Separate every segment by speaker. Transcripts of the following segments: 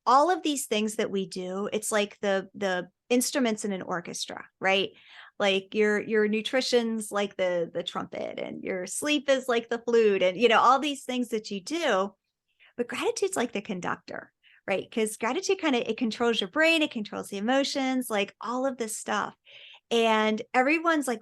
Speaker 1: all of these things that we do, it's like the instruments in an orchestra, right? Like your nutrition's like the trumpet, and your sleep is like the flute, and all these things that you do. But gratitude's like the conductor, right? Because gratitude it controls your brain, it controls the emotions, like all of this stuff. And everyone's like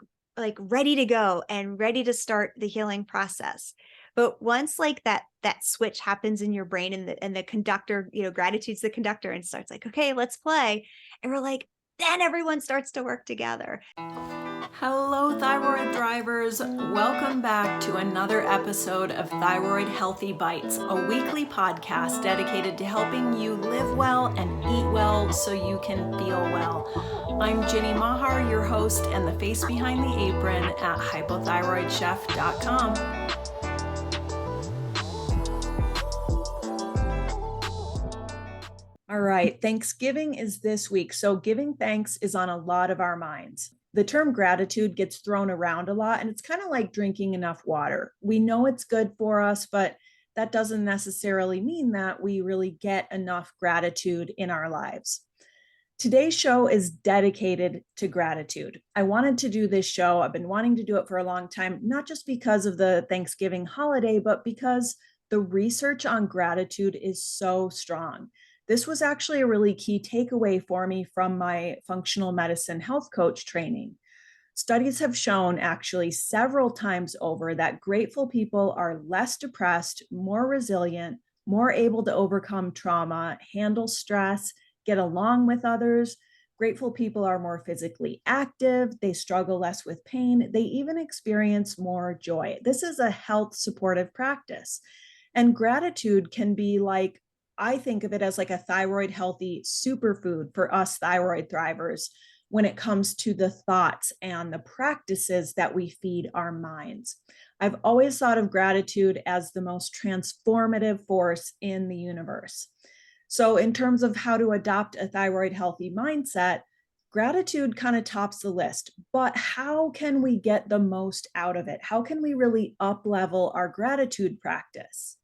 Speaker 1: ready to go and ready to start the healing process. But once like that switch happens in your brain, and the conductor, gratitude's the conductor, and starts like, okay, let's play. And we're like, then everyone starts to work together.
Speaker 2: Hello, thyroid drivers. Welcome back to another episode of Thyroid-healthy Bites, a weekly podcast dedicated to helping you live well and eat well so you can feel well. I'm Ginny Mahar, your host and the face behind the apron at hypothyroidchef.com. All right, Thanksgiving is this week, so giving thanks is on a lot of our minds. The term gratitude gets thrown around a lot, and it's kind of like drinking enough water. We know it's good for us, but that doesn't necessarily mean that we really get enough gratitude in our lives. Today's show is dedicated to gratitude. I wanted to do this show. I've been wanting to do it for a long time, not just because of the Thanksgiving holiday, but because the research on gratitude is so strong. This was actually a really key takeaway for me from my functional medicine health coach training. Studies have shown actually several times over that grateful people are less depressed, more resilient, more able to overcome trauma, handle stress, get along with others. Grateful people are more physically active, they struggle less with pain, they even experience more joy. This is a health supportive practice. And gratitude can be like, I think of it as like a thyroid healthy superfood for us thyroid thrivers when it comes to the thoughts and the practices that we feed our minds. I've always thought of gratitude as the most transformative force in the universe. So, in terms of how to adopt a thyroid healthy mindset, gratitude kind of tops the list. But how can we get the most out of it? How can we really up level our gratitude practice?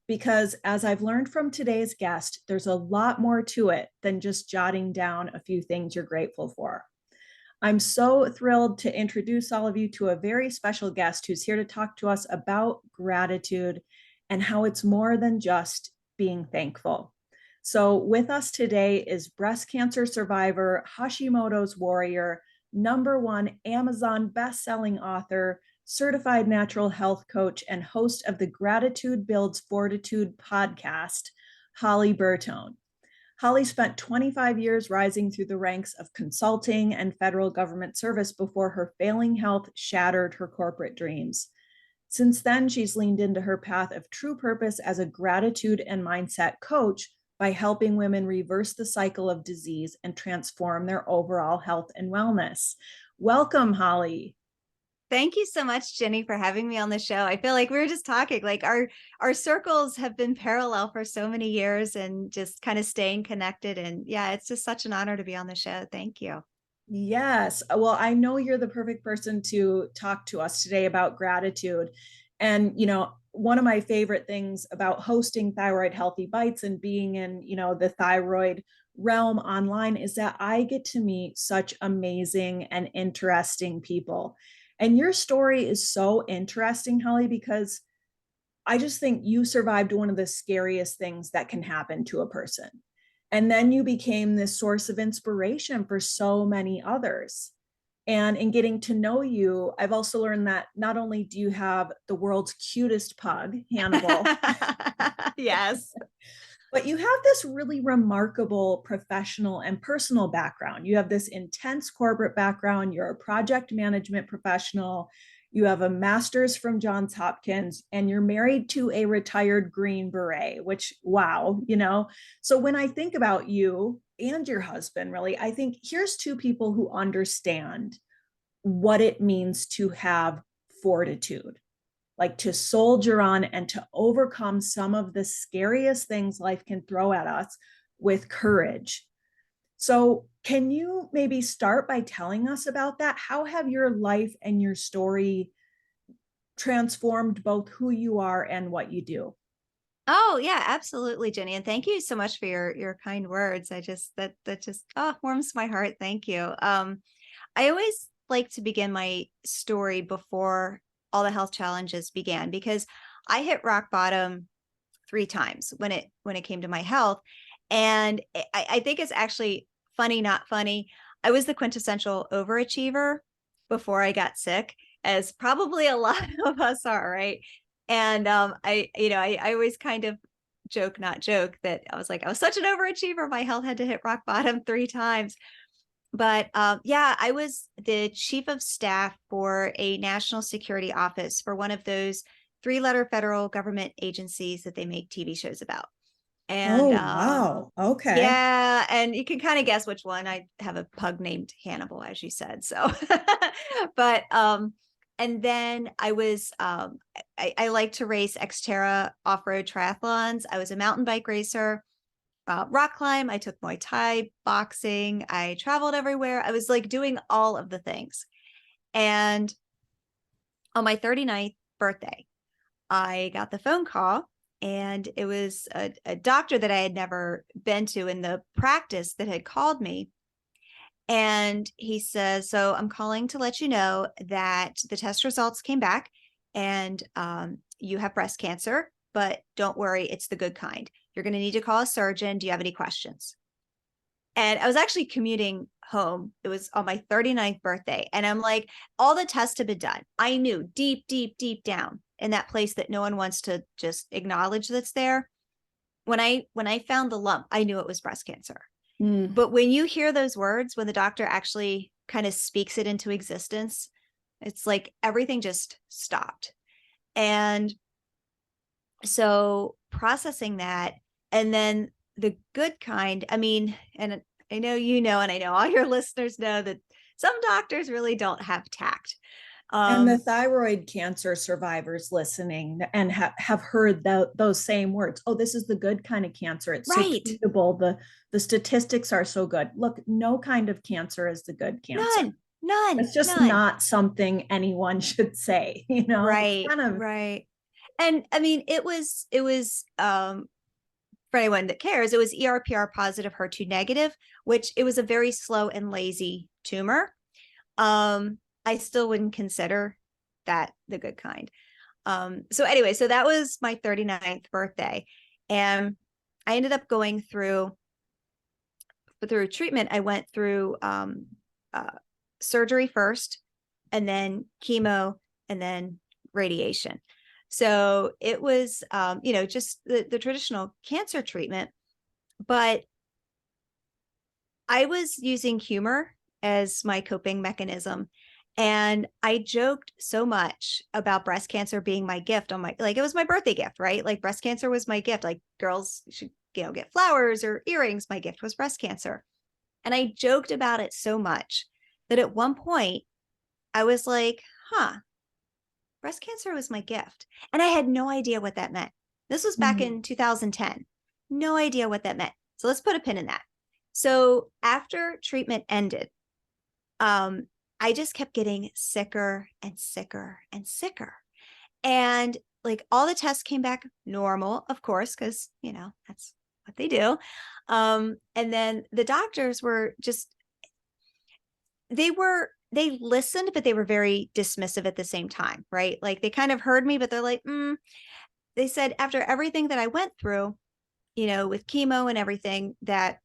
Speaker 2: Because as I've learned from today's guest, there's a lot more to it than just jotting down a few things you're grateful for. I'm so thrilled to introduce all of you to a very special guest who's here to talk to us about gratitude and how it's more than just being thankful. So with us today is breast cancer survivor, Hashimoto's warrior, #1 Amazon bestselling author, certified natural health coach, and host of the Gratitude Builds Fortitude Podcast, Holly Bertone. Holly spent 25 years rising through the ranks of consulting and federal government service before her failing health shattered her corporate dreams. Since then, she's leaned into her path of true purpose as a gratitude and mindset coach by helping women reverse the cycle of disease and transform their overall health and wellness. Welcome, Holly.
Speaker 1: Thank you so much, Jenny, for having me on the show. I feel like we were just talking, like our circles have been parallel for so many years, and just kind of staying connected. And yeah, it's just such an honor to be on the show. Thank you.
Speaker 2: Yes. Well, I know you're the perfect person to talk to us today about gratitude. And, one of my favorite things about hosting Thyroid Healthy Bites and being in, the thyroid realm online is that I get to meet such amazing and interesting people. And your story is so interesting, Holly, because I just think you survived one of the scariest things that can happen to a person. And then you became this source of inspiration for so many others. And in getting to know you, I've also learned that not only do you have the world's cutest pug, Hannibal,
Speaker 1: Yes.
Speaker 2: but you have this really remarkable professional and personal background. You have this intense corporate background. You're a project management professional. You have a master's from Johns Hopkins, and you're married to a retired Green Beret, which, wow, So when I think about you and your husband, really, I think here's two people who understand what it means to have fortitude, like to soldier on and to overcome some of the scariest things life can throw at us with courage. So, can you maybe start by telling us about that? How have your life and your story transformed both who you are and what you do?
Speaker 1: Oh yeah, absolutely, Jenny. And thank you so much for your kind words. I just that just warms my heart. Thank you. I always like to begin my story before all the health challenges began, because I hit rock bottom 3 times when it came to my health. And I think it's actually funny, not funny. I was the quintessential overachiever before I got sick, as probably a lot of us are, right? And I always kind of joke, not joke, that I was like, I was such an overachiever. My health had to hit rock bottom 3 times. But yeah, I was the chief of staff for a national security office for one of those 3-letter federal government agencies that they make TV shows about. And
Speaker 2: Oh, wow. Okay.
Speaker 1: yeah, and you can kind of guess which one. I have a pug named Hannibal, as you said. So, but and then I was I like to race Xterra off-road triathlons. I was a mountain bike racer, rock climb. I took Muay Thai, boxing. I traveled everywhere. I was like doing all of the things. And on my 39th birthday, I got the phone call, and it was a doctor that I had never been to in the practice that had called me. And he says, so I'm calling to let you know that the test results came back, and you have breast cancer, but don't worry, it's the good kind. You're going to need to call a surgeon. Do you have any questions? And I was actually commuting home. It was on my 39th birthday. And I'm like, all the tests have been done. I knew deep, deep, deep down in that place that no one wants to just acknowledge that's there. When I found the lump, I knew it was breast cancer.
Speaker 2: Mm.
Speaker 1: But when you hear those words, when the doctor actually kind of speaks it into existence, it's like everything just stopped. And so processing that, and then the good kind, I mean, and I know you know, and I know all your listeners know that some doctors really don't have tact.
Speaker 2: And the
Speaker 1: Um,
Speaker 2: thyroid cancer survivors listening and have heard those same words. Oh, this is the good kind of cancer. It's so
Speaker 1: right.
Speaker 2: treatable. The statistics are so good. Look, no kind of cancer is the good cancer.
Speaker 1: None, none,
Speaker 2: It's just
Speaker 1: none.
Speaker 2: not something anyone should say, you know? It's
Speaker 1: Right,
Speaker 2: kind of,
Speaker 1: right. And I mean, it was for anyone that cares, it was ERPR positive, HER2 negative, which it was a very slow and lazy tumor. I still wouldn't consider that the good kind. So anyway, so that was my 39th birthday. And I ended up going through treatment. I went through uh, surgery first, and then chemo, and then radiation. So it was, just the traditional cancer treatment. But I was using humor as my coping mechanism. And I joked so much about breast cancer being my gift on my, like, it was my birthday gift, right? Like, breast cancer was my gift. Like, girls should, get flowers or earrings. My gift was breast cancer. And I joked about it so much that at one point I was like, huh, breast cancer was my gift. And I had no idea what that meant. This was back
Speaker 2: mm,
Speaker 1: in 2010. No idea what that meant. So let's put a pin in that. So after treatment ended, I just kept getting sicker and sicker and sicker. And like all the tests came back normal, of course, because, that's what they do. And then the doctors were just, they listened, but they were very dismissive at the same time, right? Like they kind of heard me, but they're like, they said after everything that I went through, with chemo and everything, that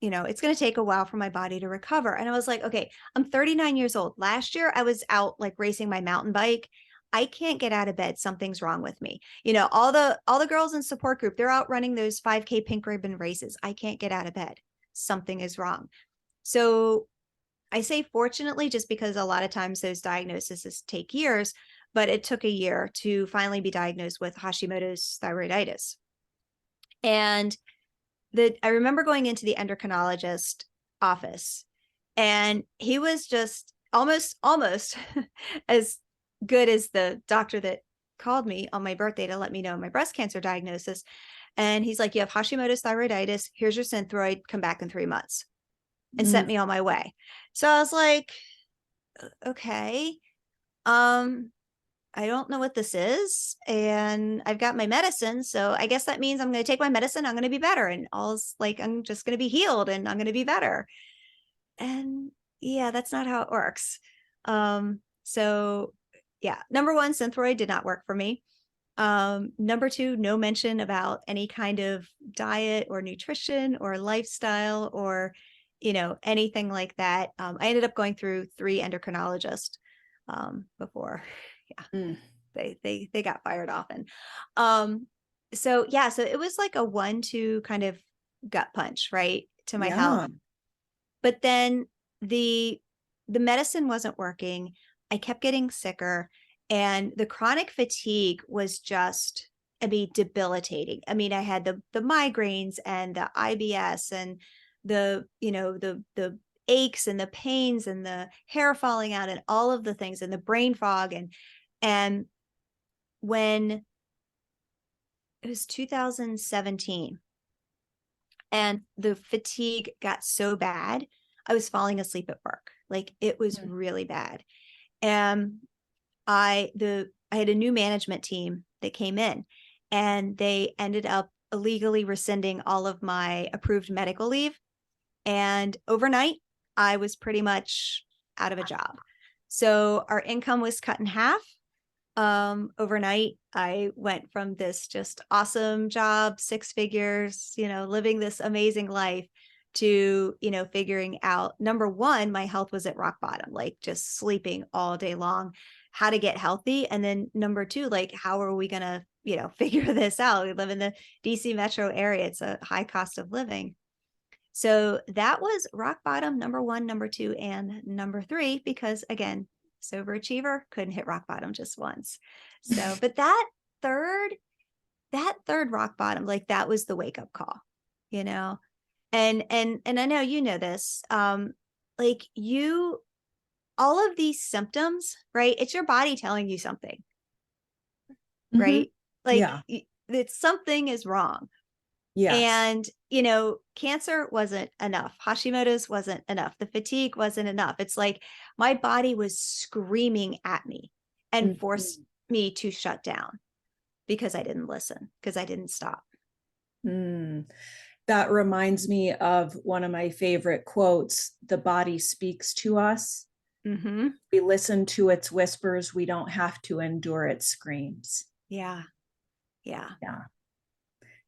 Speaker 1: it's going to take a while for my body to recover. And I was like, okay, I'm 39 years old. Last year I was out like racing my mountain bike. I can't get out of bed. Something's wrong with me. All the girls in support group, they're out running those 5K pink ribbon races. I can't get out of bed. Something is wrong. So I say fortunately, just because a lot of times those diagnoses take years, but it took a year to finally be diagnosed with Hashimoto's thyroiditis. And I remember going into the endocrinologist office, and he was just almost as good as the doctor that called me on my birthday to let me know my breast cancer diagnosis. And he's like, you have Hashimoto's thyroiditis. Here's your Synthroid. Come back in 3 months, and sent
Speaker 2: mm.
Speaker 1: me on my way. So I was like, okay. Um, I don't know what this is. And I've got my medicine. So I guess that means I'm going to take my medicine. I'm going to be better. And all's like, I'm just going to be healed and I'm going to be better. And yeah, that's not how it works. So yeah, number one, Synthroid did not work for me. Number two, no mention about any kind of diet or nutrition or lifestyle or, anything like that. I ended up going through 3 endocrinologists before. Yeah,
Speaker 2: Mm.
Speaker 1: they got fired often. So yeah, so it was like a 1-2 kind of gut punch, right, to my health.
Speaker 2: Yeah.
Speaker 1: But then the medicine wasn't working. I kept getting sicker, and the chronic fatigue was just, I mean, debilitating. I mean, I had the migraines and the IBS and the aches and the pains and the hair falling out and all of the things and the brain fog, and when it was 2017 and the fatigue got so bad, I was falling asleep at work. Like, it was really bad. And I had a new management team that came in, and they ended up illegally rescinding all of my approved medical leave. And overnight, I was pretty much out of a job. So our income was cut in half. Overnight, I went from this just awesome job, 6 figures, living this amazing life, to, figuring out, number one, my health was at rock bottom, like just sleeping all day long, how to get healthy. And then number two, like, how are we going to, figure this out? We live in the DC metro area. It's a high cost of living. So that was rock bottom, number one, number two, and number three, because again, sober achiever, couldn't hit rock bottom just once. So, but that third rock bottom, like, that was the wake up call, and I know this, like, all of these symptoms, right? It's your body telling you something, right? Like,
Speaker 2: Yeah.
Speaker 1: that something is wrong.
Speaker 2: Yes.
Speaker 1: And, cancer wasn't enough. Hashimoto's wasn't enough. The fatigue wasn't enough. It's like my body was screaming at me and forced me to shut down because I didn't listen, because I didn't stop.
Speaker 2: That reminds me of one of my favorite quotes: the body speaks to us.
Speaker 1: Mm-hmm.
Speaker 2: We listen to its whispers. We don't have to endure its screams.
Speaker 1: Yeah. Yeah.
Speaker 2: Yeah.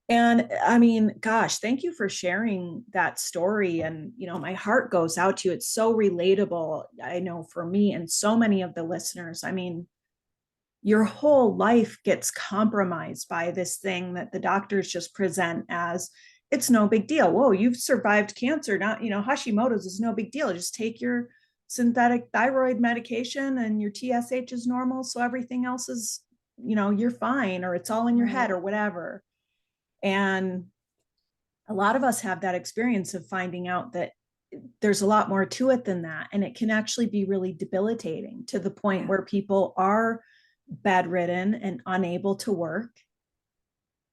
Speaker 2: And I mean, gosh, thank you for sharing that story. And, my heart goes out to you. It's so relatable. I know for me and so many of the listeners, I mean, your whole life gets compromised by this thing that the doctors just present as, it's no big deal. Whoa, you've survived cancer. Not, Hashimoto's is no big deal. Just take your synthetic thyroid medication and your TSH is normal. So everything else is, you're fine, or it's all in your head or whatever. And a lot of us have that experience of finding out that there's a lot more to it than that. And it can actually be really debilitating, to the point where people are bedridden and unable to work.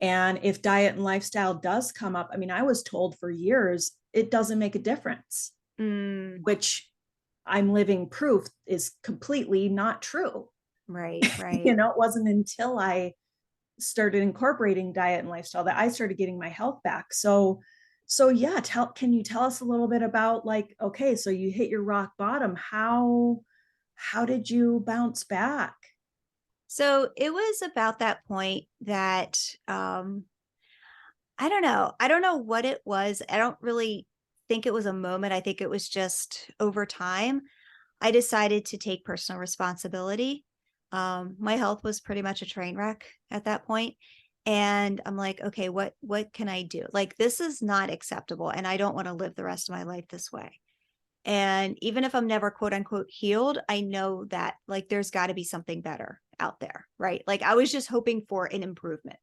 Speaker 2: And if diet and lifestyle does come up, I mean, I was told for years, it doesn't make a difference, which I'm living proof is completely not true.
Speaker 1: Right.
Speaker 2: It wasn't until I started incorporating diet and lifestyle that I started getting my health back. So yeah, can you tell us a little bit about, like, okay, so you hit your rock bottom. How did you bounce back?
Speaker 1: So it was about that point that, I don't know. I don't know what it was. I don't really think it was a moment. I think it was just over time, I decided to take personal responsibility. My health was pretty much a train wreck at that point. And I'm like, okay, what can I do? Like, this is not acceptable. And I don't want to live the rest of my life this way. And even if I'm never quote unquote healed, I know that, like, there's got to be something better out there, right? Like, I was just hoping for an improvement.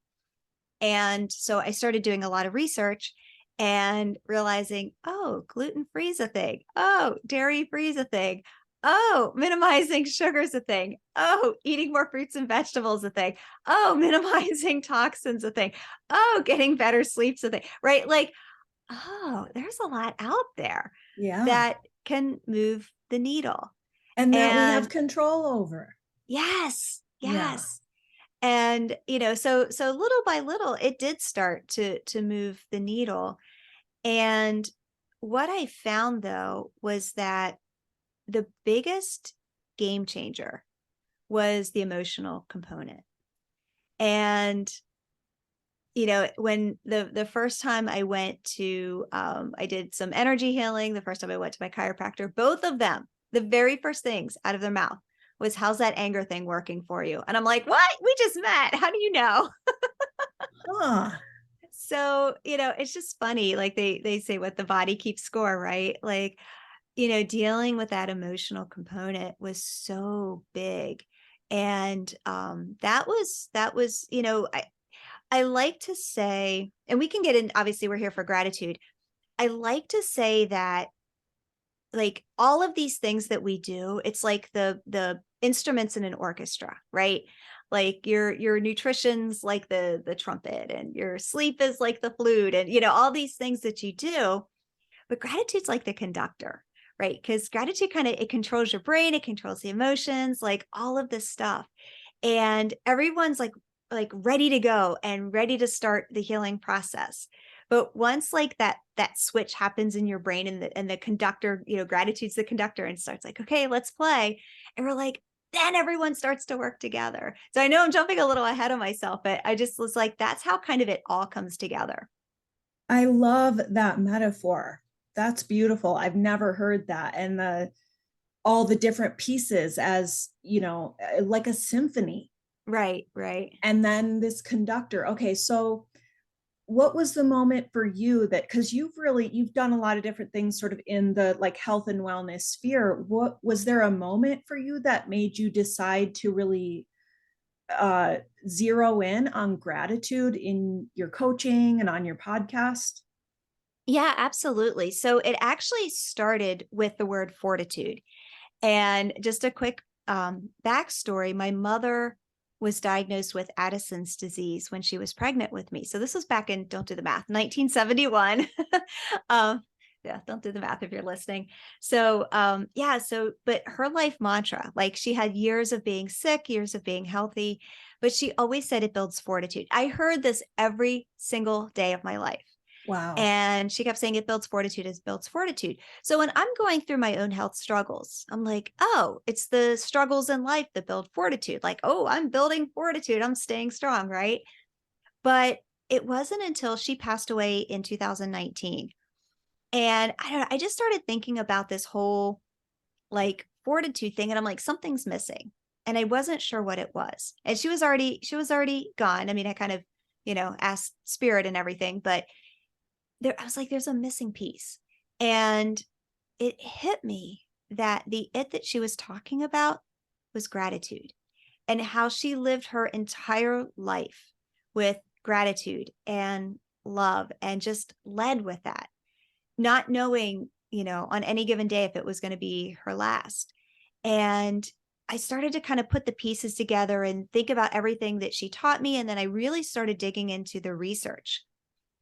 Speaker 1: And so I started doing a lot of research and realizing, oh, gluten-free is a thing. Oh, dairy-free is a thing. Oh, minimizing sugar is a thing. Oh, eating more fruits and vegetables is a thing. Oh, minimizing toxins is a thing. Oh, getting better sleep's a thing, right? Like, oh, there's a lot out there that can move the needle.
Speaker 2: And that we have
Speaker 1: And
Speaker 2: control over.
Speaker 1: yes,
Speaker 2: Yeah.
Speaker 1: Yes. And, so little by little, it did start to move the needle. And what I found though was that the biggest game changer was the emotional component. And when the first time I went to I did some energy healing, the first time I went to my chiropractor, both of them, the very first things out of their mouth was, how's that anger thing working for you? And I'm like, what? We just met. How do you know?
Speaker 2: Huh.
Speaker 1: So, it's just funny. Like they say what the body keeps score, right? Like, dealing with that emotional component was so big. And that was, I like to say, and we can get in, obviously we're here for gratitude. I like to say that, like, all of these things that we do, it's like the instruments in an orchestra, right? Like your nutrition's like the trumpet, and your sleep is like the flute, and all these things that you do. But gratitude's like the conductor, right? Because gratitude kind of, it controls your brain, it controls the emotions, like all of this stuff. And everyone's like ready to go and ready to start the healing process. But once like that switch happens in your brain, and the conductor, gratitude's the conductor, and starts like, okay, let's play. And we're like, then everyone starts to work together. So I know I'm jumping a little ahead of myself, but I just was like, that's how kind of it all comes together.
Speaker 2: I love that metaphor. That's beautiful. I've never heard that. And all the different pieces as, like a symphony.
Speaker 1: Right, right.
Speaker 2: And then this conductor. Okay, so what was the moment for you that, because you've done a lot of different things sort of in the like health and wellness sphere. What was there a moment for you that made you decide to really zero in on gratitude in your coaching and on your podcast?
Speaker 1: Yeah, absolutely. So it actually started with the word fortitude. And just a quick backstory, my mother was diagnosed with Addison's disease when she was pregnant with me. So this was back in, don't do the math, 1971. Yeah, don't do the math if you're listening. So but her life mantra, like, she had years of being sick, years of being healthy, but she always said it builds fortitude. I heard this every single day of my life.
Speaker 2: Wow.
Speaker 1: And she kept saying it builds fortitude, it builds fortitude. So when I'm going through my own health struggles, I'm like, oh, it's the struggles in life that build fortitude. Like, oh, I'm building fortitude, I'm staying strong, right? But it wasn't until she passed away in 2019. And I don't know, I just started thinking about this whole like fortitude thing. And I'm like, something's missing. And I wasn't sure what it was. And she was already gone. I mean, I kind of, asked spirit and everything, but I was like, there's a missing piece. And it hit me that the it that she was talking about was gratitude, and how she lived her entire life with gratitude and love, and just led with that, not knowing, on any given day if it was going to be her last. And I started to kind of put the pieces together and think about everything that she taught me. And then I really started digging into the research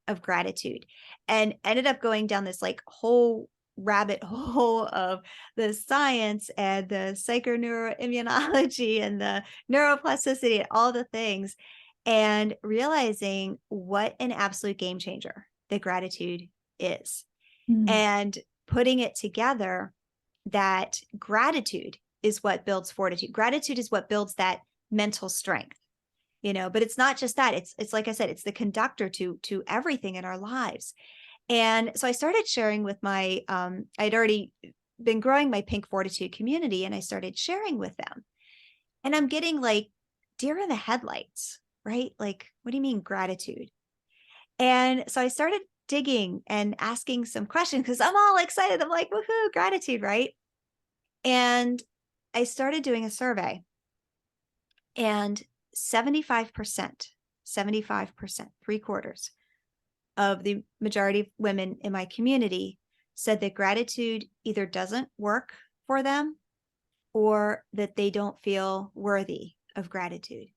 Speaker 1: of gratitude, and ended up going down this like whole rabbit hole of the science and the psychoneuroimmunology and the neuroplasticity and all the things, and realizing what an absolute game changer that gratitude is,
Speaker 2: Mm.
Speaker 1: and putting it together, that gratitude is what builds fortitude. Gratitude is what builds that mental strength, but it's not just that. It's like I said, it's the conductor to everything in our lives. And so I started sharing with my I'd already been growing my Pink Fortitude community, and I started sharing with them. And I'm getting like deer in the headlights, right? Like, what do you mean gratitude? And so I started digging and asking some questions, because I'm all excited. I'm like, woohoo, gratitude, right? And I started doing a survey, and 75%, 75%, three quarters of the majority of women in my community said that gratitude either doesn't work for them, or that they don't feel worthy of gratitude.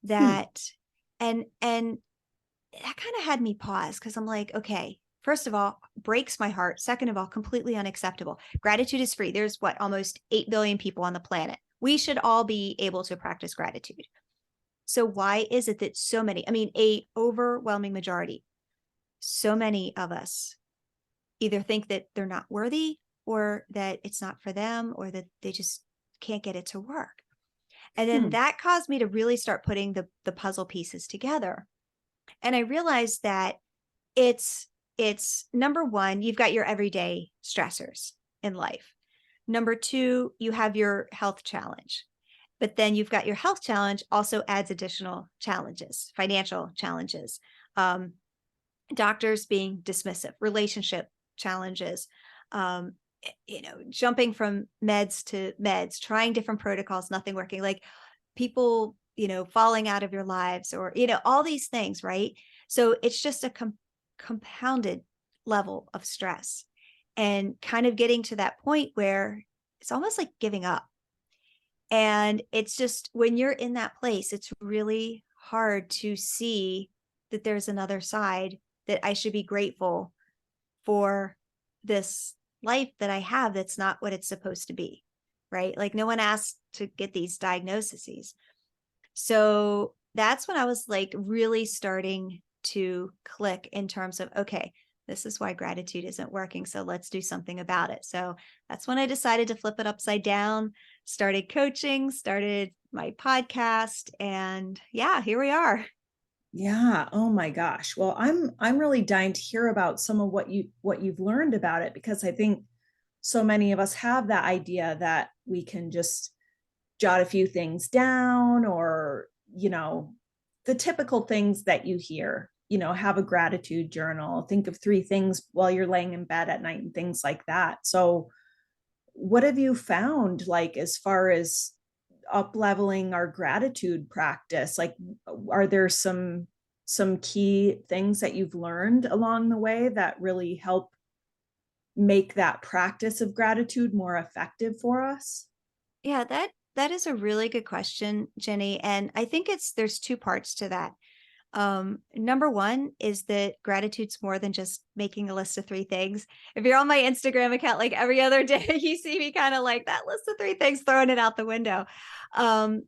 Speaker 2: Hmm.
Speaker 1: That, and that kind of had me pause, because I'm like, okay, first of all, breaks my heart. Second of all, completely unacceptable. Gratitude is free. There's what, almost 8 billion people on the planet. We should all be able to practice gratitude. So why is it that so many, I mean, a overwhelming majority, so many of us either think that they're not worthy or that it's not for them or that they just can't get it to work. And then that caused me to really start putting the puzzle pieces together. And I realized that it's number one, you've got your everyday stressors in life. Number two, you have your health challenge. But then you've got your health challenge also adds additional challenges, financial challenges, doctors being dismissive, relationship challenges, jumping from meds to meds, trying different protocols, nothing working, like people, falling out of your lives or, all these things, right? So it's just a compounded level of stress and kind of getting to that point where it's almost like giving up. And it's just when you're in that place, it's really hard to see that there's another side, that I should be grateful for this life that I have that's not what it's supposed to be, right? Like no one asked to get these diagnoses. So that's when I was like really starting to click in terms of, okay, this is why gratitude isn't working. So let's do something about it. So that's when I decided to flip it upside down, started coaching, started my podcast, and yeah, here we are.
Speaker 2: Yeah. Oh my gosh. Well, I'm really dying to hear about some of what you've learned about it, because I think so many of us have that idea that we can just jot a few things down, or, the typical things that you hear, have a gratitude journal, think of three things while you're laying in bed at night and things like that. So what have you found, like, as far as up leveling our gratitude practice? Like, are there some key things that you've learned along the way that really help make that practice of gratitude more effective for us?
Speaker 1: Yeah, that is a really good question, Jenny. And I think there's two parts to that. Number one is that gratitude's more than just making a list of three things. If you're on my Instagram account, like every other day, you see me kind of like that list of three things, throwing it out the window. And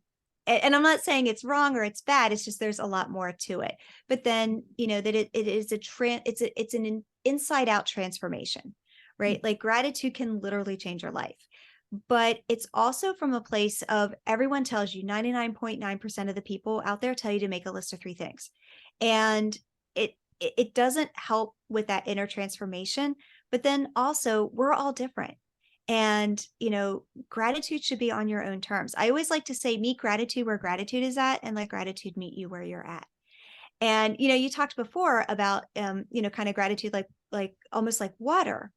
Speaker 1: I'm not saying it's wrong or it's bad. It's just there's a lot more to it. But then that it is it's an inside out transformation, right? Like gratitude can literally change your life. But it's also from a place of everyone tells you 99.9% of the people out there tell you to make a list of three things. And it doesn't help with that inner transformation. But then also we're all different. And, gratitude should be on your own terms. I always like to say, meet gratitude where gratitude is at, and let gratitude meet you where you're at. And, you talked before about, kind of gratitude, like almost like water.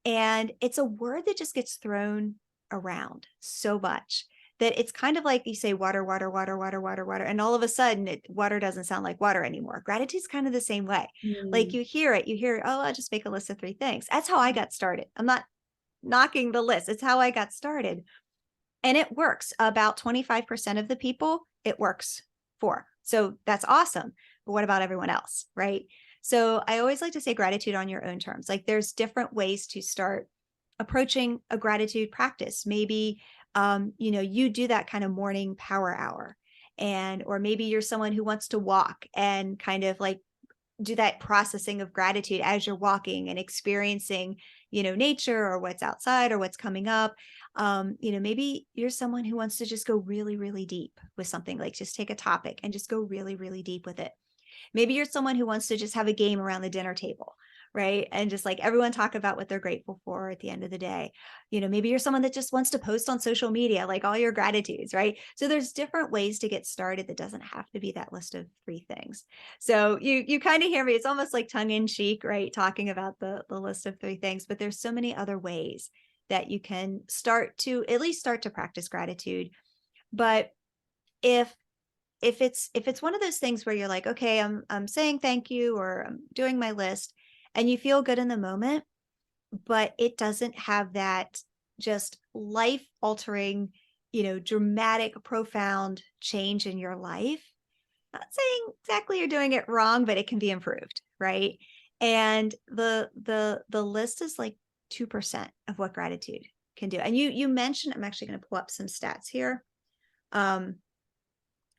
Speaker 1: And it's a word that just gets thrown around so much that it's kind of like you say water, water, water, water, water, water. And all of a sudden water doesn't sound like water anymore. Gratitude's kind of the same way. Like
Speaker 2: Mm.
Speaker 1: you hear it, oh, I'll just make a list of three things. That's how I got started. I'm not knocking the list. It's how I got started. And it works. About 25% of the people it works for. So that's awesome. But what about everyone else? Right. So I always like to say gratitude on your own terms. Like there's different ways to start approaching a gratitude practice. Maybe, you do that kind of morning power hour, or maybe you're someone who wants to walk and kind of like do that processing of gratitude as you're walking and experiencing, nature or what's outside or what's coming up. Maybe you're someone who wants to just go really, really deep with something, like just take a topic and just go really, really deep with it. Maybe you're someone who wants to just have a game around the dinner table, right? And just like everyone talk about what they're grateful for at the end of the day. Maybe you're someone that just wants to post on social media, like all your gratitudes, right? So there's different ways to get started that doesn't have to be that list of three things. So you kind of hear me, it's almost like tongue in cheek, right? Talking about the list of three things, but there's so many other ways that you can at least start to practice gratitude. But if it's one of those things where you're like, okay, I'm saying thank you or I'm doing my list and you feel good in the moment, but it doesn't have that just life altering, dramatic, profound change in your life. Not saying exactly you're doing it wrong, but it can be improved, right? And the list is like 2% of what gratitude can do. And you mentioned, I'm actually going to pull up some stats here.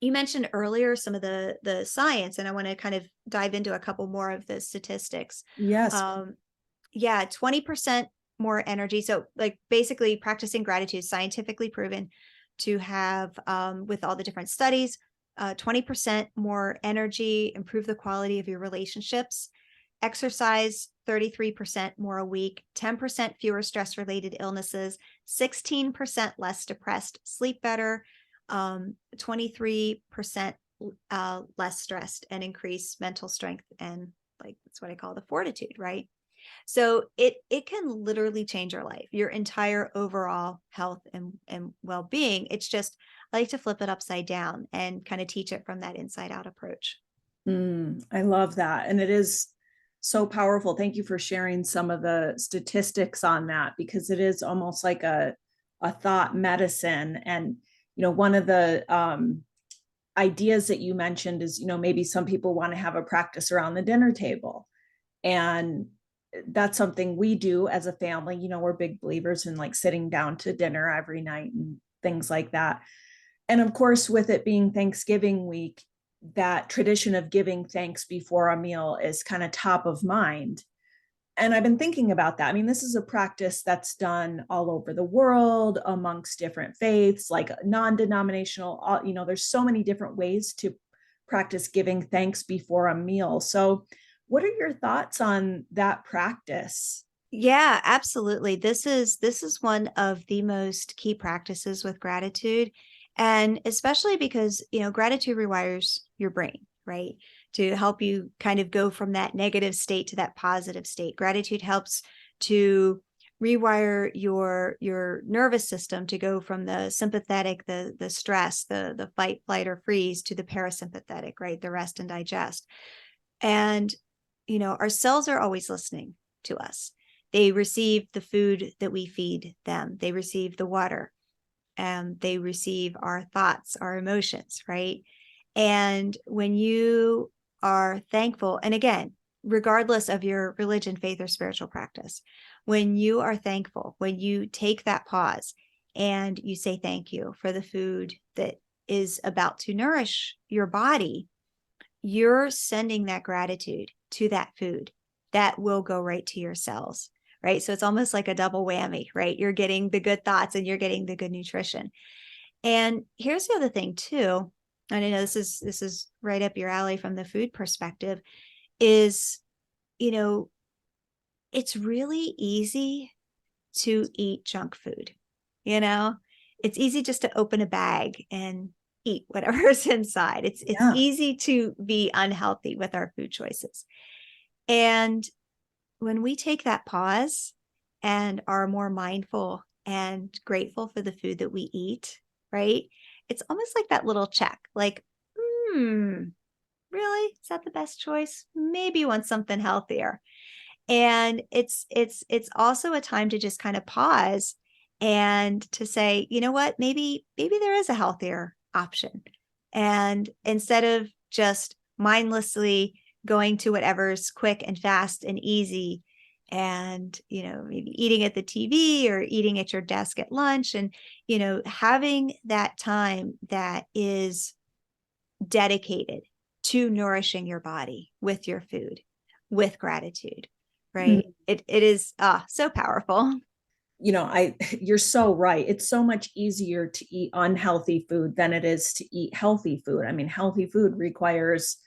Speaker 1: You mentioned earlier some of the science, and I want to kind of dive into a couple more of the statistics.
Speaker 2: Yes.
Speaker 1: Yeah, 20% more energy. So like basically practicing gratitude, scientifically proven to have, with all the different studies, 20% more energy, improve the quality of your relationships, exercise 33% more a week, 10% fewer stress-related illnesses, 16% less depressed, sleep better, 23% less stressed, and increase mental strength. And like, that's what I call the fortitude, right? So it can literally change your life, your entire overall health and well-being. It's just, I like to flip it upside down and kind of teach it from that inside out approach.
Speaker 2: I love that. And it is so powerful. Thank you for sharing some of the statistics on that, because it is almost like a thought medicine. And, one of the ideas that you mentioned is, maybe some people want to have a practice around the dinner table. And that's something we do as a family. We're big believers in like sitting down to dinner every night and things like that. And of course, with it being Thanksgiving week, that tradition of giving thanks before a meal is kind of top of mind. And I've been thinking about that. I mean, this is a practice that's done all over the world amongst different faiths, like non-denominational, there's so many different ways to practice giving thanks before a meal. So what are your thoughts on that practice?
Speaker 1: Yeah, absolutely. This is one of the most key practices with gratitude. And especially because, gratitude rewires your brain, right? To help you kind of go from that negative state to that positive state. Gratitude helps to rewire your nervous system to go from the sympathetic, the stress, the fight, flight, or freeze, to the parasympathetic, right? The rest and digest. And, our cells are always listening to us. They receive the food that we feed them. They receive the water, and they receive our thoughts, our emotions, right? And when you are thankful, and again, regardless of your religion, faith, or spiritual practice, when you are thankful, when you take that pause and you say thank you for the food that is about to nourish your body, you're sending that gratitude to that food that will go right to your cells, right? So it's almost like a double whammy, right? You're getting the good thoughts and you're getting the good nutrition. And here's the other thing too, and I know this is right up your alley from the food perspective, is, it's really easy to eat junk food. It's easy just to open a bag and eat whatever's inside. It's
Speaker 2: Yeah.
Speaker 1: easy to be unhealthy with our food choices. And when we take that pause and are more mindful and grateful for the food that we eat, right? It's almost like that little check, like, really? Is that the best choice? Maybe you want something healthier. And it's also a time to just kind of pause and to say, you know what, maybe there is a healthier option. And instead of just mindlessly going to whatever's quick and fast and easy, and maybe eating at the TV or eating at your desk at lunch, and having that time that is dedicated to nourishing your body with your food, with gratitude, right? It is so powerful.
Speaker 2: You're so right. It's so much easier to eat unhealthy food than it is to eat healthy food. I mean, healthy food requires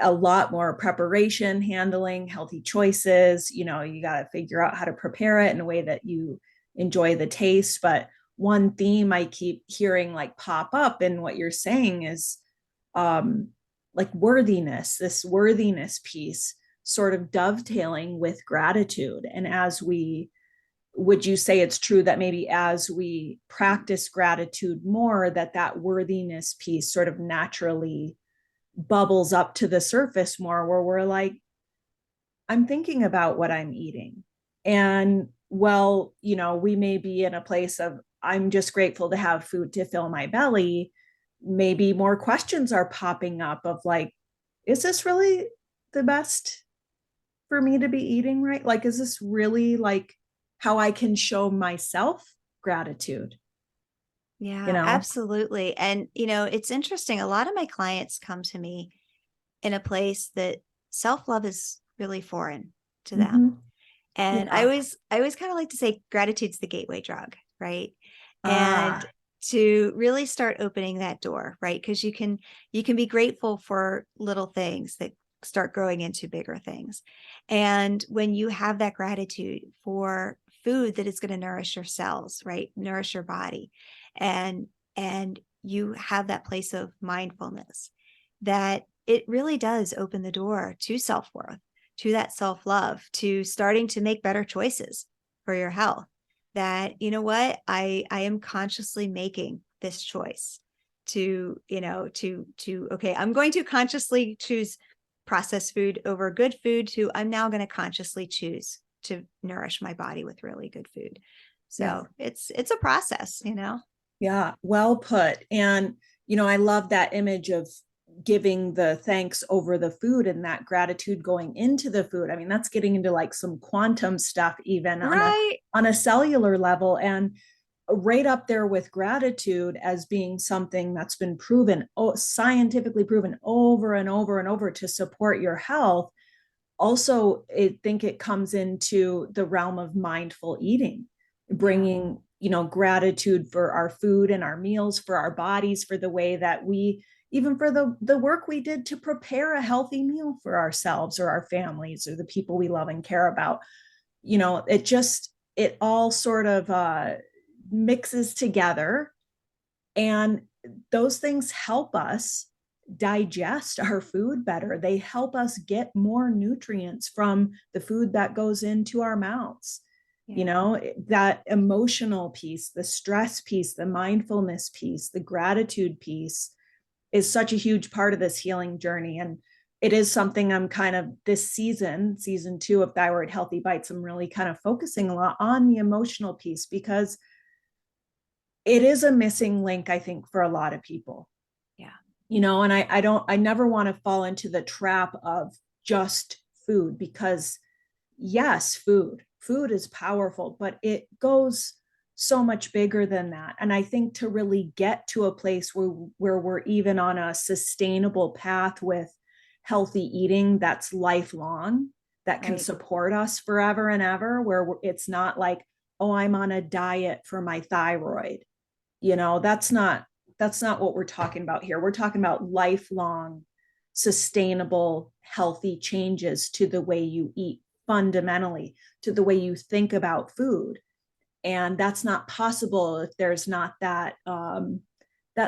Speaker 2: a lot more preparation, handling, healthy choices. You got to figure out how to prepare it in a way that you enjoy the taste. But one theme I keep hearing like pop up in what you're saying is like worthiness, this worthiness piece sort of dovetailing with gratitude. And would you say it's true that maybe as we practice gratitude more, that worthiness piece sort of naturally bubbles up to the surface more, where we're like, I'm thinking about what I'm eating. And we may be in a place of, I'm just grateful to have food to fill my belly. Maybe more questions are popping up of like, is this really the best for me to be eating, right? Like, is this really like how I can show myself gratitude,
Speaker 1: Yeah, absolutely. And, it's interesting. A lot of my clients come to me in a place that self-love is really foreign to them.
Speaker 2: Mm-hmm.
Speaker 1: And
Speaker 2: Yeah.
Speaker 1: I always kind of like to say gratitude's the gateway drug, right? And
Speaker 2: Ah,
Speaker 1: to really start opening that door, right? Because you can be grateful for little things that start growing into bigger things. And when you have that gratitude for food that is going to nourish your cells, right? Nourish your body. And you have that place of mindfulness, that it really does open the door to self-worth, to that self-love, to starting to make better choices for your health. That, I am consciously making this choice to, okay, I'm going to consciously choose processed food over good food, to I'm now going to consciously choose to nourish my body with really good food.
Speaker 2: yeah.
Speaker 1: So it's a process.
Speaker 2: Yeah, well put. And, I love that image of giving the thanks over the food and that gratitude going into the food. I mean, that's getting into like some quantum stuff, even
Speaker 1: Right.
Speaker 2: on a cellular level, and right up there with gratitude as being something that's been proven, scientifically proven over and over and over to support your health. Also, I think it comes into the realm of mindful eating,
Speaker 1: Yeah.
Speaker 2: bringing, gratitude for our food and our meals, for our bodies, for the way that we, even for the work we did to prepare a healthy meal for ourselves or our families or the people we love and care about. It all sort of mixes together, and those things help us digest our food better. They help us get more nutrients from the food that goes into our mouths.
Speaker 1: Yeah.
Speaker 2: That emotional piece, the stress piece, the mindfulness piece, the gratitude piece is such a huge part of this healing journey. And it is something I'm kind of, this season 2 of Thyroid-healthy Bites, I'm really kind of focusing a lot on the emotional piece, because it is a missing link, I think, for a lot of people.
Speaker 1: Yeah.
Speaker 2: And I never want to fall into the trap of just food, because yes, food is powerful, but it goes so much bigger than that. And I think to really get to a place where we're even on a sustainable path with healthy eating that's lifelong, that can
Speaker 1: Right.
Speaker 2: support us forever and ever, where it's not like, oh, I'm on a diet for my thyroid. That's not what we're talking about here. We're talking about lifelong, sustainable, healthy changes to the way you eat, fundamentally, to the way you think about food. And that's not possible if there's not that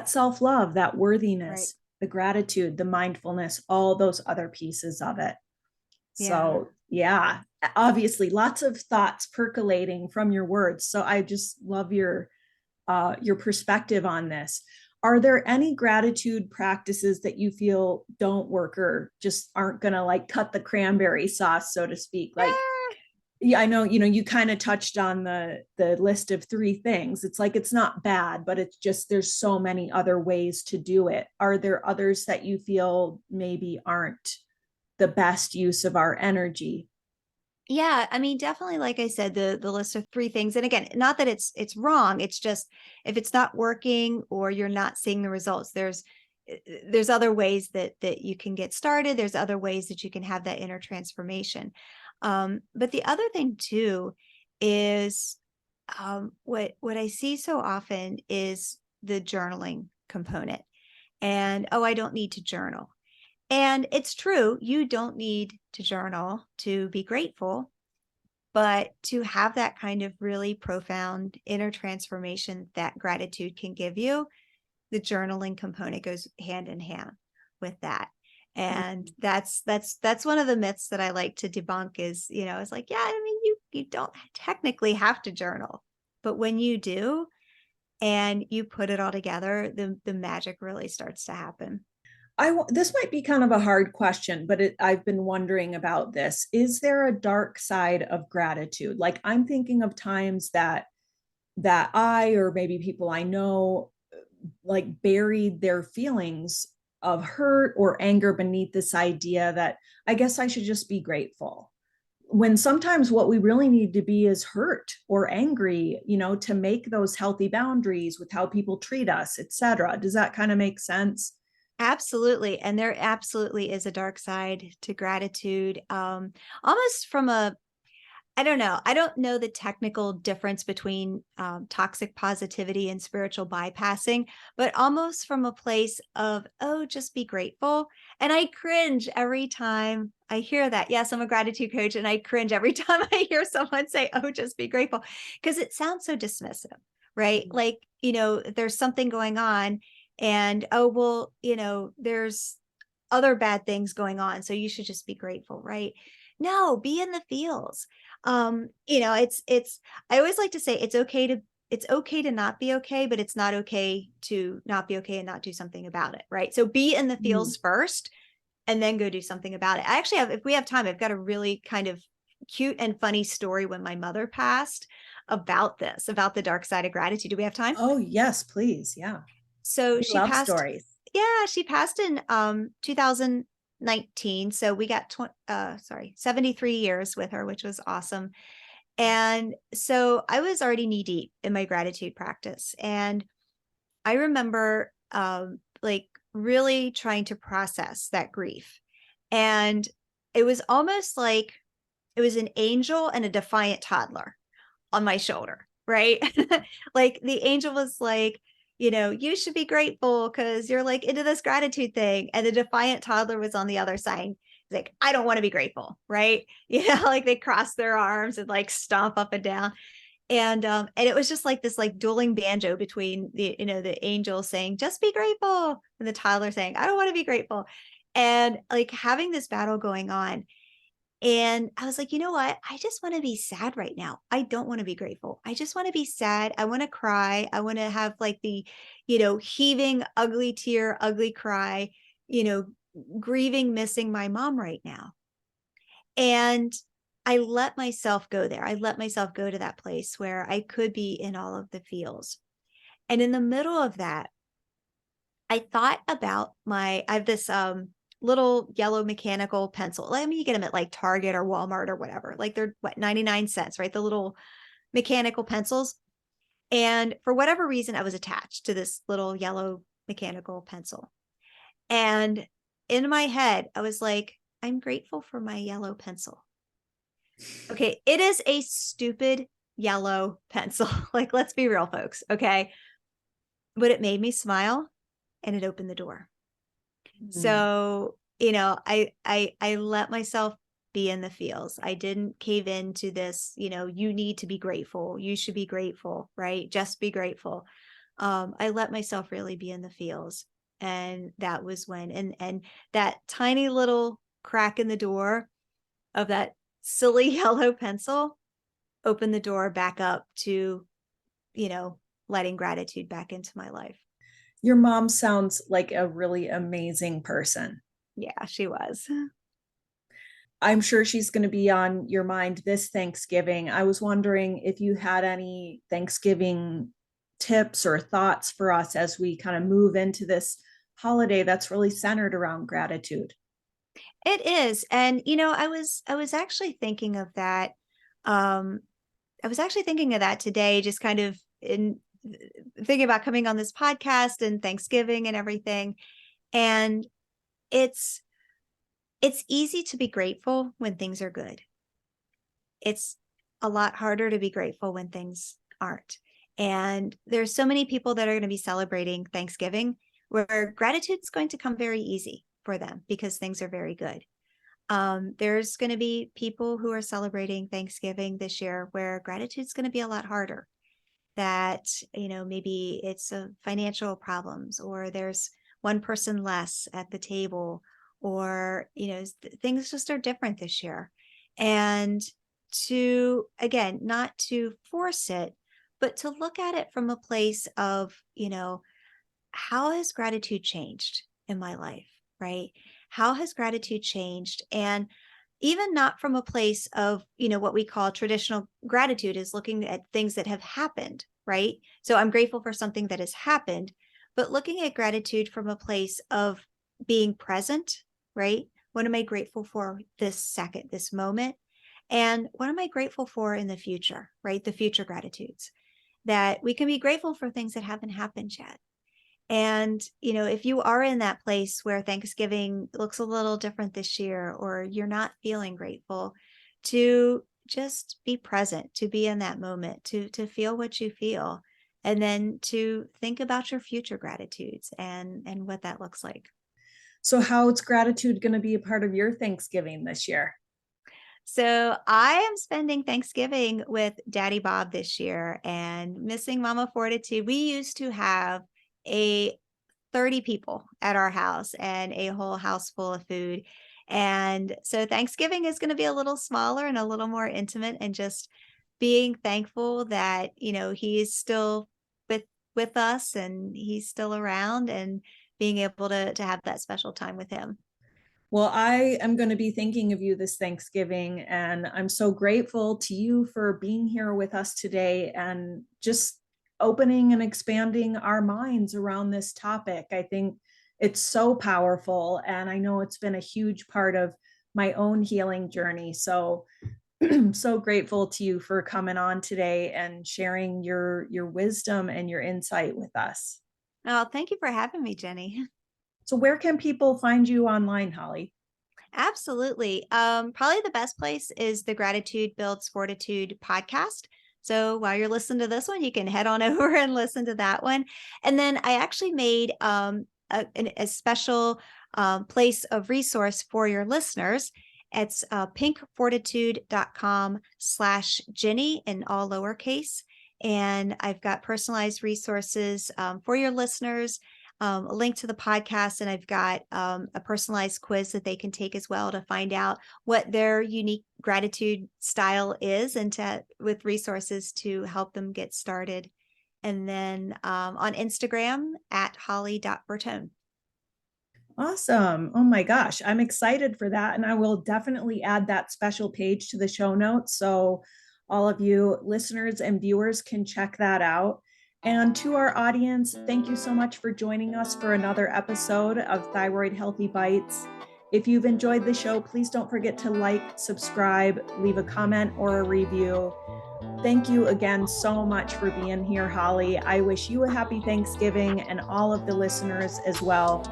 Speaker 2: self-love, that
Speaker 1: Right.
Speaker 2: worthiness, the gratitude, the mindfulness, all those other pieces of it.
Speaker 1: Yeah.
Speaker 2: So yeah, obviously lots of thoughts percolating from your words. So I just love your perspective on this. Are there any gratitude practices that you feel don't work, or just aren't going to like cut the cranberry sauce, so to speak? Like,
Speaker 1: Ah,
Speaker 2: yeah, I know, you kind of touched on the list of 3 things. It's like, it's not bad, but it's just, there's so many other ways to do it. Are there others that you feel maybe aren't the best use of our energy?
Speaker 1: yeah, I mean, definitely, like I said, the list of 3 things. And again, not that it's wrong. It's just, if it's not working or you're not seeing the results, there's other ways that you can get started. There's other ways that you can have that inner transformation. But the other thing too is, what I see so often is the journaling component. And, oh, I don't need to journal. And it's true, you don't need to journal to be grateful, but to have that kind of really profound inner transformation that gratitude can give you, the journaling component goes hand in hand with that. And that's one of the myths that I like to debunk is, it's like, yeah, I mean, you don't technically have to journal, but when you do and you put it all together, the magic really starts to happen.
Speaker 2: This might be kind of a hard question, but I've been wondering about this. Is there a dark side of gratitude? Like, I'm thinking of times that I, or maybe people I know, like buried their feelings of hurt or anger beneath this idea that I guess I should just be grateful. when sometimes what we really need to be is hurt or angry, to make those healthy boundaries with how people treat us, etc. Does that kind of make sense?
Speaker 1: Absolutely. And there absolutely is a dark side to gratitude. Almost from I don't know. I don't know the technical difference between toxic positivity and spiritual bypassing, but almost from a place of, oh, just be grateful. And I cringe every time I hear that. Yes, I'm a gratitude coach, and I cringe every time I hear someone say, oh, just be grateful, because it sounds so dismissive, right? Like, there's something going on, and, oh, well, there's other bad things going on, so you should just be grateful, right? No, be in the feels. It's I always like to say it's okay to not be okay, but it's not okay to not be okay and not do something about it, right? So be in the
Speaker 2: Mhm.
Speaker 1: feels first and then go do something about it. I actually have, if we have time, I've got a really kind of cute and funny story when my mother passed about this, about the dark side of gratitude. Do we have time?
Speaker 2: Oh, yes, please. Yeah.
Speaker 1: So
Speaker 2: We
Speaker 1: she
Speaker 2: love
Speaker 1: passed,
Speaker 2: stories.
Speaker 1: yeah, she passed in 2019. So we got 73 years with her, which was awesome. And so I was already knee deep in my gratitude practice. And I remember like really trying to process that grief. And it was almost like it was an angel and a defiant toddler on my shoulder, right? Like the angel was like, you should be grateful because you're like into this gratitude thing. And the defiant toddler was on the other side. He's like, I don't want to be grateful, right? Like they cross their arms and like stomp up and down. And it was just like this like dueling banjo between the angel saying, just be grateful, and the toddler saying, I don't want to be grateful. And like having this battle going on. And I was like, you know what? I just want to be sad right now. I don't want to be grateful. I just want to be sad. I want to cry. I want to have like the, heaving, ugly tear, ugly cry, you know, grieving, missing my mom right now. And I let myself go there. I let myself go to that place where I could be in all of the feels. And in the middle of that, I thought about I have this little yellow mechanical pencil. I mean, you get them at like Target or Walmart or whatever. Like they're what, 99 cents, right? The little mechanical pencils. And for whatever reason, I was attached to this little yellow mechanical pencil. And in my head, I was like, I'm grateful for my yellow pencil. Okay, it is a stupid yellow pencil. Like, let's be real, folks. Okay. But it made me smile and it opened the door.
Speaker 2: Mm.
Speaker 1: So, I let myself be in the feels. I didn't cave into this, you need to be grateful. You should be grateful, right? Just be grateful. I let myself really be in the feels. And that was when, and that tiny little crack in the door of that silly yellow pencil opened the door back up to, you know, letting gratitude back into my life.
Speaker 2: Your mom sounds like a really amazing person.
Speaker 1: Yeah, she was.
Speaker 2: I'm sure she's going to be on your mind this Thanksgiving. I was wondering if you had any Thanksgiving tips or thoughts for us as we kind of move into this holiday that's really centered around gratitude.
Speaker 1: It is. And I was actually thinking of that. Um I was actually thinking of that today, just kind of in thinking about coming on this podcast and Thanksgiving and everything. And it's it's easy to be grateful when things are good. It's a lot harder to be grateful when things aren't. And there's so many people that are going to be celebrating Thanksgiving where gratitude's going to come very easy for them because things are very good. There's going to be people who are celebrating Thanksgiving this year where gratitude's going to be a lot harder. That, maybe it's financial problems, or there's one person less at the table, or, things just are different this year. And to, again, not to force it, but to look at it from a place of, how has gratitude changed in my life, right? How has gratitude changed? And even not from a place of, what we call traditional gratitude is looking at things that have happened, right? So I'm grateful for something that has happened, but looking at gratitude from a place of being present, right? What am I grateful for this second, this moment? And what am I grateful for in the future, right? The future gratitudes, that we can be grateful for things that haven't happened yet. And, if you are in that place where Thanksgiving looks a little different this year, or you're not feeling grateful, to just be present, to be in that moment, to feel what you feel, and then to think about your future gratitudes and what that looks like.
Speaker 2: So how's gratitude going to be a part of your Thanksgiving this year?
Speaker 1: So I am spending Thanksgiving with Daddy Bob this year and missing Mama Fortitude. We used to have a 30 people at our house and a whole house full of food. And so Thanksgiving is going to be a little smaller and a little more intimate, and just being thankful that, he's still with us and he's still around, and being able to have that special time with him.
Speaker 2: Well, I am going to be thinking of you this Thanksgiving, and I'm so grateful to you for being here with us today and just opening and expanding our minds around this topic. I think it's so powerful, and I know it's been a huge part of my own healing journey. So I'm so grateful to you for coming on today and sharing your wisdom and your insight with us.
Speaker 1: Oh, thank you for having me, Jenny.
Speaker 2: So where can people find you online, Holly?
Speaker 1: Absolutely. Probably the best place is the Gratitude Builds Fortitude podcast. So while you're listening to this one, you can head on over and listen to that one. And then I actually made a special place of resource for your listeners. It's pinkfortitude.com/Jenny in all lowercase. And I've got personalized resources for your listeners, a link to the podcast, and I've got a personalized quiz that they can take as well to find out what their unique gratitude style is, and with resources to help them get started. And then on Instagram at holly.bertone.
Speaker 2: Awesome. Oh my gosh, I'm excited for that. And I will definitely add that special page to the show notes so all of you listeners and viewers can check that out. And to our audience, thank you so much for joining us for another episode of Thyroid-healthy Bites. If you've enjoyed the show, please don't forget to like, subscribe, leave a comment or a review. Thank you again so much for being here, Holly. I wish you a happy Thanksgiving, and all of the listeners as well.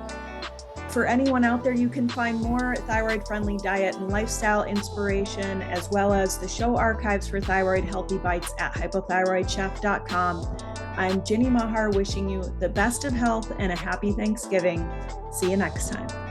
Speaker 2: For anyone out there, you can find more thyroid-friendly diet and lifestyle inspiration, as well as the show archives for Thyroid-healthy Bites at hypothyroidchef.com. I'm Ginny Mahar, wishing you the best of health and a happy Thanksgiving. See you next time.